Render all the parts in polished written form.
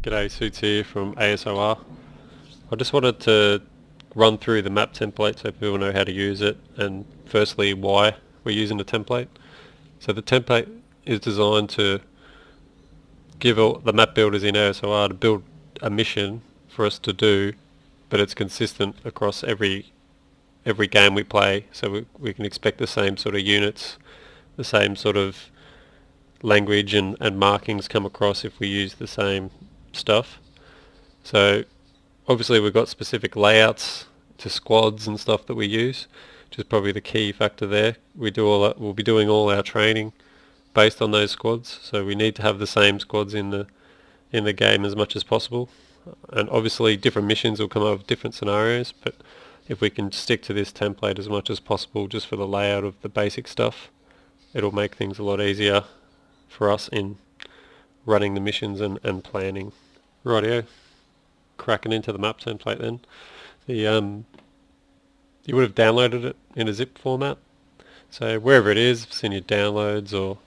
G'day, Suits here from ASOR. I just wanted to run through the map template so people know how to use it, and firstly why we're using the template. So the template is designed to give all the map builders in ASOR to build a mission for us to do, but it's consistent across every game we play, so we can expect the same sort of units, the same sort of language and markings come across if we use the same stuff. So obviously we've got specific layouts to squads and stuff that we use, which is probably the key factor there. We'll be doing all our training based on those squads, so we need to have the same squads in the game as much as possible. And obviously different missions will come up with different scenarios, but if we can stick to this template as much as possible just for the layout of the basic stuff, it'll make things a lot easier for us in running the missions and planning. Rightio, cracking into the map template then. You would have downloaded it in a zip format, so wherever it is, if it's in your downloads or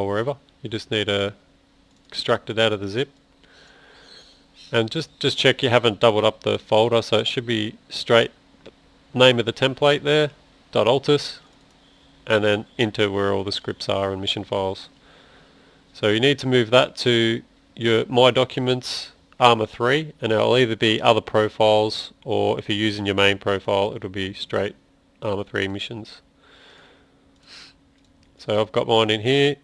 wherever, you just need to extract it out of the zip. And just check you haven't doubled up the folder, so it should be straight name of the template there, .altus, and then into where all the scripts are and mission files. So you need to move that to your My Documents ArmA 3, and it'll either be other profiles, or if you're using your main profile, it'll be straight ArmA 3 missions. So I've got mine in here,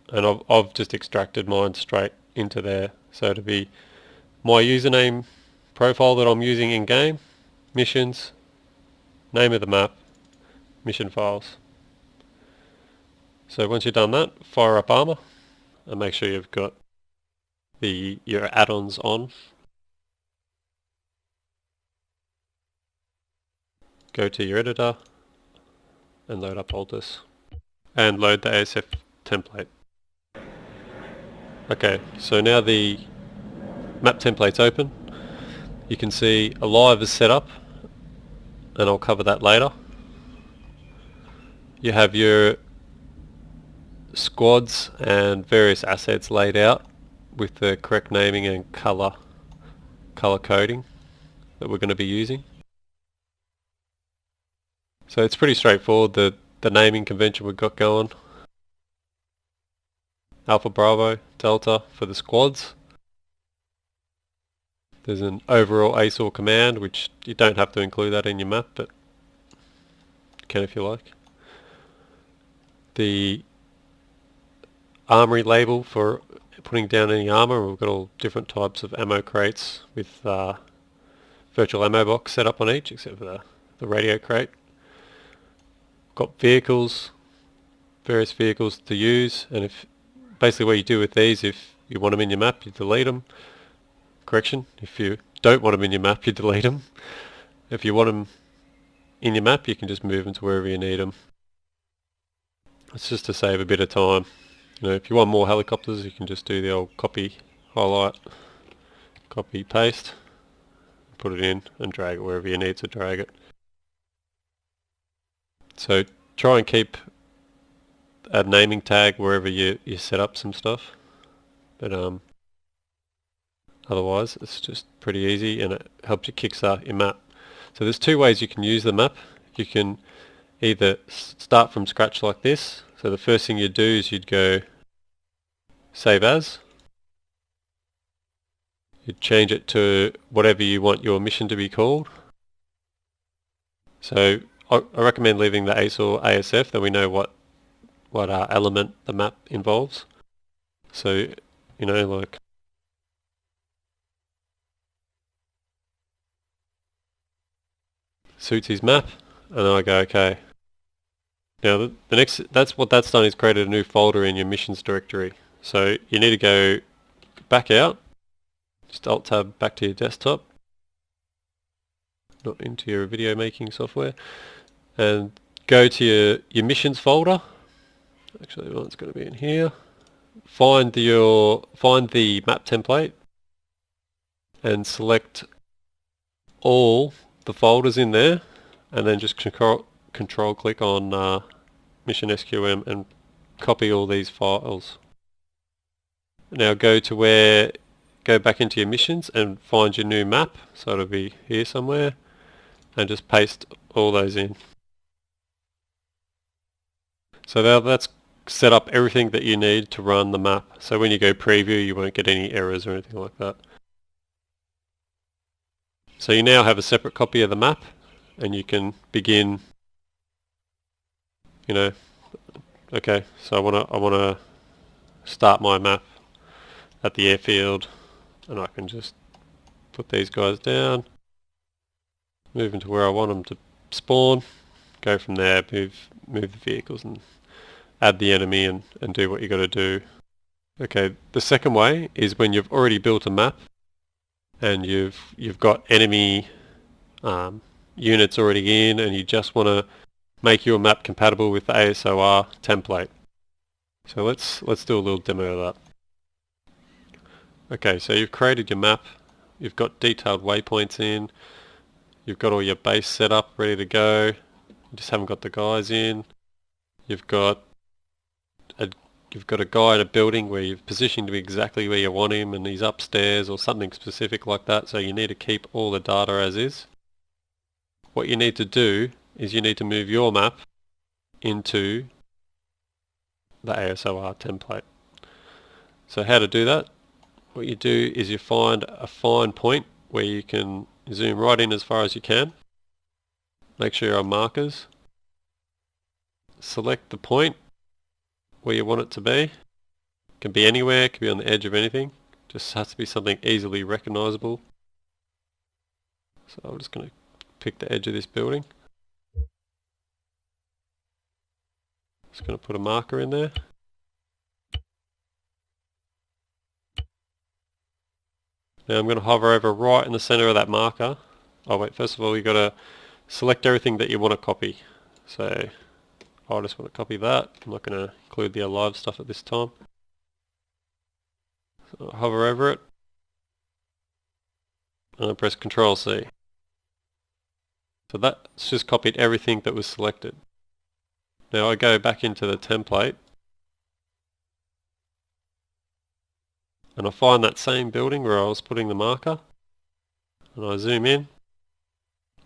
and I've just extracted mine straight into there. So it'll be my username profile that I'm using in game, missions, name of the map, mission files. So once you've done that, fire up ArmA and make sure you've got your add-ons on. Go to your editor and load up Altus and load the ASF template. Okay, so now the map template's open. You can see Alive is set up, and I'll cover that later. You have your squads and various assets laid out with the correct naming and color coding that we're going to be using. So it's pretty straightforward, the naming convention we've got going. Alpha, Bravo, Delta for the squads. There's an overall ASOR command, which you don't have to include that in your map, but you can if you like. The armory label for putting down any armor. We've got all different types of ammo crates with virtual ammo box set up on each, except for the radio crate. Got vehicles, various vehicles to use, and basically what you do with these, if you want them in your map, you delete them. Correction, if you don't want them in your map, you delete them. If you want them in your map, you can just move them to wherever you need them. It's just to save a bit of time. You know, if you want more helicopters, you can just do the old copy, highlight, copy, paste, put it in and drag it wherever you need to drag it. So try and keep a naming tag wherever you set up some stuff, but otherwise it's just pretty easy, and it helps you kickstart your map. So there's two ways you can use the map. You can either start from scratch like this. So the first thing you'd do is you'd go save as. You'd change it to whatever you want your mission to be called. So I recommend leaving the ASOR ASF, then we know what element the map involves. So, you know, like suits his map, and then I go okay. Now the next, what that's done is created a new folder in your missions directory. So you need to go back out, just Alt Tab back to your desktop, not into your video making software, and go to your missions folder. Actually, one's going to be in here. Find the map template and select all the folders in there, and then just control click on mission SQM and copy all these files. Now go to where go back into your missions and find your new map, so it'll be here somewhere, and just paste all those in. So now that's set up everything that you need to run the map. So when you go preview, you won't get any errors or anything like that. So you now have a separate copy of the map, and you can begin, okay, so I wanna start my map at the airfield, and I can just put these guys down, move them to where I want them to spawn, go from there, move the vehicles and add the enemy and do what you got to do. Okay, the second way is when you've already built a map and you've got enemy units already in, and you just want to make your map compatible with the ASOR template. So let's do a little demo of that. Okay, so you've created your map, you've got detailed waypoints in, you've got all your base set up ready to go, you just haven't got the guys in. You've got a guy in a building where you've positioned him exactly where you want him, and he's upstairs or something specific like that, so you need to keep all the data as is. What you need to do is you need to move your map into the ASOR template. So how to do that? What you do is you find a fine point where you can zoom right in as far as you can. Make sure you're on markers. Select the point where you want it to be. It can be anywhere, it can be on the edge of anything. Just has to be something easily recognizable. So I'm just going to pick the edge of this building. Just going to put a marker in there. Now I'm going to hover over right in the center of that marker. Oh wait, first of all you've got to select everything that you want to copy. So I just want to copy that. I'm not going to include the alive stuff at this time. So I'll hover over it and I press Control C. So that's just copied everything that was selected. Now I go back into the template and I find that same building where I was putting the marker, and I zoom in,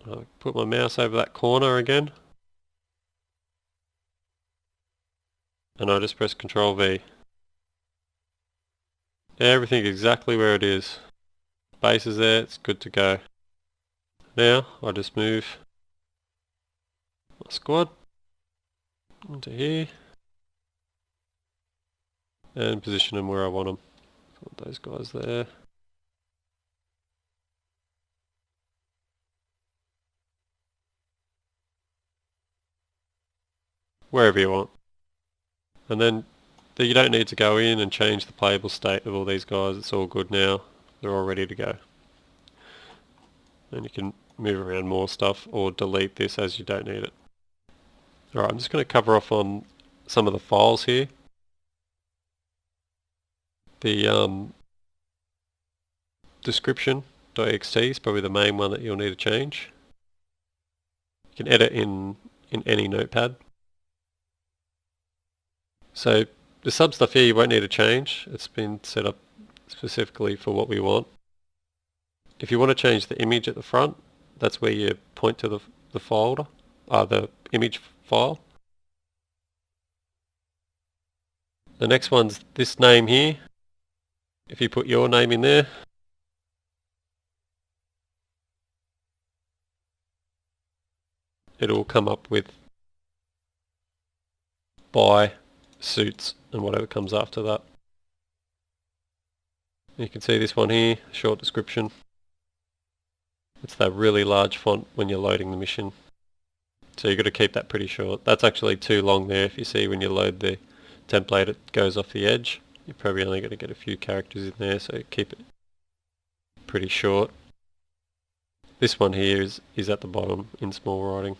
I put my mouse over that corner again, and I just press Control V. Everything exactly where it is. Base is there, it's good to go. Now I just move my squad into here and position them where I want them. Want those guys there. Wherever you want. And then you don't need to go in and change the playable state of all these guys. It's all good now. They're all ready to go. And you can move around more stuff or delete this as you don't need it. Alright, I'm just going to cover off on some of the files here. The description.txt is probably the main one that you'll need to change. You can edit in any notepad. So the sub stuff here you won't need to change. It's been set up specifically for what we want. If you want to change the image at the front, that's where you point to the folder, the image file. The next one's this name here. If you put your name in there, it'll come up with by suits and whatever comes after that. You can see this one here, short description. It's that really large font when you're loading the mission. So you've got to keep that pretty short. That's actually too long there. If you see when you load the template it goes off the edge. You're probably only going to get a few characters in there, so keep it pretty short. This one here is at the bottom in small writing.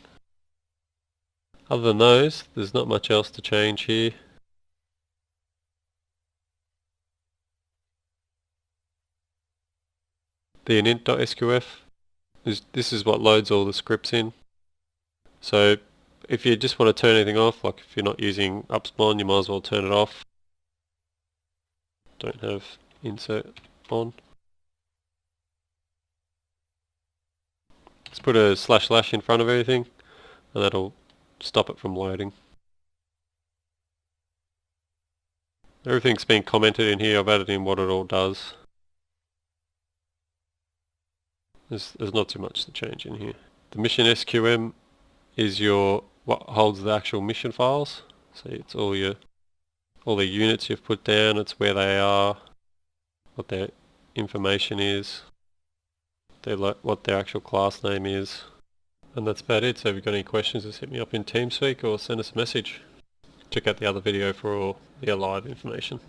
Other than those, there's not much else to change here. The init.sqf, this is what loads all the scripts in. So if you just want to turn anything off, like if you're not using upspawn, you might as well turn it off. Don't have insert on. Just put a // in front of everything and that'll stop it from loading. Everything's been commented in here. I've added in what it all does. There's not too much to change in here. The mission SQM is what holds the actual mission files. So it's all the units you've put down, it's where they are, what their information is, what their actual class name is. And that's about it. So if you've got any questions, just hit me up in TeamSpeak or send us a message. Check out the other video for all the Allied information.